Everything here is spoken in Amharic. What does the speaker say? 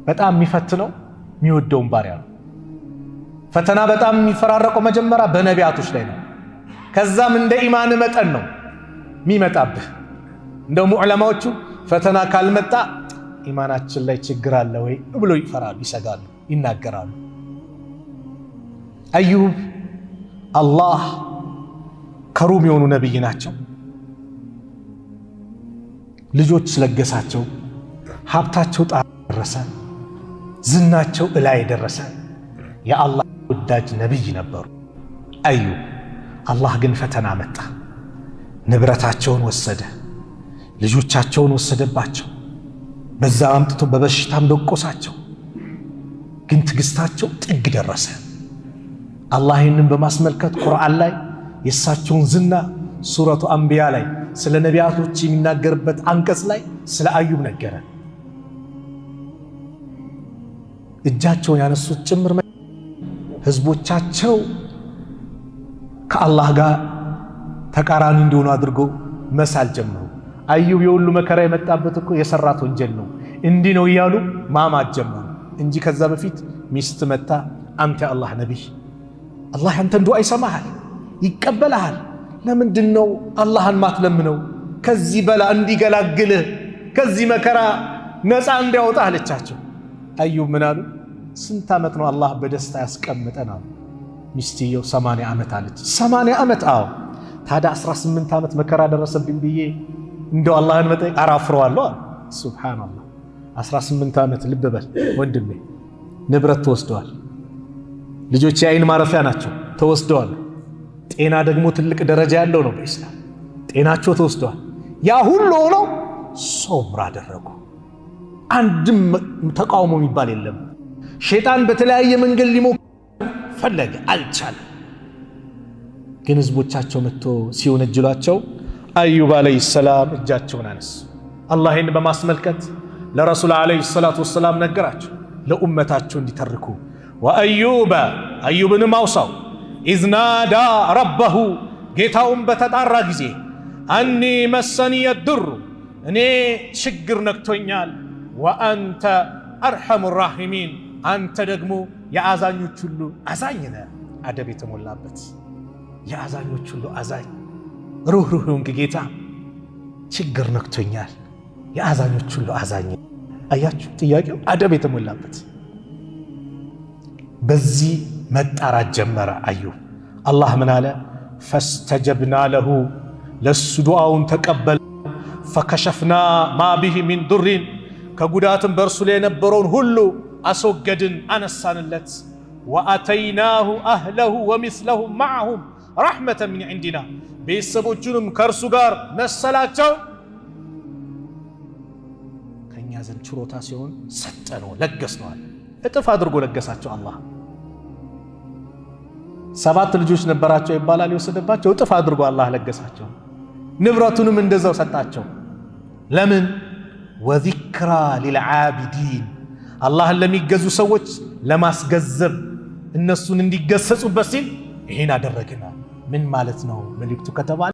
በጣም የሚፈትነው የሚወደውን ባሪያ ነው። ፈተና በጣም የሚፈራረቀው መጀመሪያ በነቢያቶች ላይ ነው። ከዛም እንደ ኢማን መጠን ነው የሚመጣብህ። እንደውም ዑለማዎቹ ፈተና ካልመጣ ኢማናችን ላይ ችግር አለ ወይ ብሎ ይፈራሉ፣ ይሰጋሉ፣ ይናገራሉ። አዩብ አላህ ከሩም የሆኑ ነብይ ናቸው። ልጆች ስለገሳቸው ሀብታቸው ጣራ ደረሰ፣ ዝናቸው እላይ ደረሰ። የአላህ ወዳጅ ነብይ ነበሩ አዩብ። አላህ ግን ፈተና መጣ። ንብረታቸውን ወሰደ፣ ልጆቻቸውን ወሰደባቸው። በዛ አምጥቶ በበሽታም ደቆሳቸው። ግን ትግስታቸው ጥግ ደረሰ። አላህ ይህንን በማስመልከት ቁርአን ላይ የእሳቸውን ዝና ሱረቱ አንቢያ ላይ ስለ ነቢያቶች የሚናገርበት አንቀጽ ላይ ስለ አዩብ ነገረ። እጃቸውን ያነሱት ጭምር ህዝቦቻቸው ከአላህ ጋር ተቃራኒ እንዲሆኑ አድርገው መሳል ጀመሩ። አዩብ የሁሉ መከራ የመጣበት እኮ የሰራት ወንጀል ነው እንዲህ ነው እያሉ ማማት ጀመሩ እንጂ ከዛ በፊት ሚስት መታ አንተ የአላህ ነቢይ አላህ አንተን ዱዓ ይሰማሃል፣ ይቀበልሃል። ለምንድነው አላህን ማትለምነው? ከዚህ በላ እንዲገላግልህ ከዚህ መከራ ነፃ እንዲያወጣህ አለቻቸው። አዩብ ምን አሉ? ስንት ዓመት ነው አላህ በደስታ ያስቀምጠን አሉ። ሚስትየው 80 ዓመት አለች። 80 ዓመት? አዎ። ታዲያ 18 ዓመት መከራ ደረሰብኝ ብዬ እንደው አላህን መጠየቅ አራፍረዋለሁ አሉ። ሱብሃንአላህ 18 ዓመት ልብ በል ወንድሜ። ንብረት ተወስደዋል፣ ልጆች የአይን ማረፊያ ናቸው ተወስደዋል። ጤና ደግሞ ትልቅ ደረጃ ያለው ነው በኢስላም። ጤናቸው ተወስደዋል። ያ ሁሉ ሆነው ሶብር አደረጉ። አንድም ተቃውሞ የሚባል የለም። ሸይጣን በተለያየ መንገድ ሊሞክር ፈለገ፣ አልቻለም። ግን ህዝቦቻቸው መጥቶ ሲወነጅሏቸው አዩብ አለይሂ ሰላም እጃቸውን አነሱ። አላህ ይህን በማስመልከት ለረሱል አለይሂ ሰላቱ ወሰላም ነገራቸው፣ ለኡመታቸው እንዲተርኩ። ወአዩበ አዩብንም አውሳው ኢዝ ናዳ ረበሁ ጌታውን በተጣራ ጊዜ አኒ መሰኒየ ዱሩ እኔ ችግር ነክቶኛል፣ ወአንተ አርሐሙ ራሒሚን አንተ ደግሞ የአዛኞች ሁሉ አዛኝ ነህ። አደብ የተሞላበት የአዛኞች ሁሉ አዛኝ ሩህሩህ የሆንክ ጌታ ችግር ነክቶኛል፣ የአዛኞች ሁሉ አዛኝ። አያችሁ ጥያቄው አደብ የተሞላበት። በዚህ መጣራት ጀመረ አዩብ። አላህ ምን አለ? ፈስተጀብና ለሁ ለሱ ዱዓውን ተቀበል። ፈከሸፍና ማ ቢሂ ሚን ዱሪን ከጉዳትም በእርሱ ላይ የነበረውን ሁሉ አስወገድን፣ አነሳንለት። ወአተይናሁ አህለሁ ወሚስለሁም መዐሁም ረሕመተን ሚን ዒንዲና ቤተሰቦቹንም ከእርሱ ጋር መሰላቸው ከእኛ ዘንድ ችሮታ ሲሆን ሰጠነው፣ ለገስነዋል። እጥፍ አድርጎ ለገሳቸው አላህ። 7 ልጆች ነበራቸው ይባላል የወሰደባቸው፣ እጥፍ አድርጎ አላህ ለገሳቸው። ንብረቱንም እንደዛው ሰጣቸው። ለምን? ወዚክራ ሊልዓቢዲን አላህን ለሚገዙ ሰዎች ለማስገዘብ እነሱን እንዲገሰጹበት ሲል ይሄን አደረግናል። ምን ማለት ነው መልእክቱ ከተባለ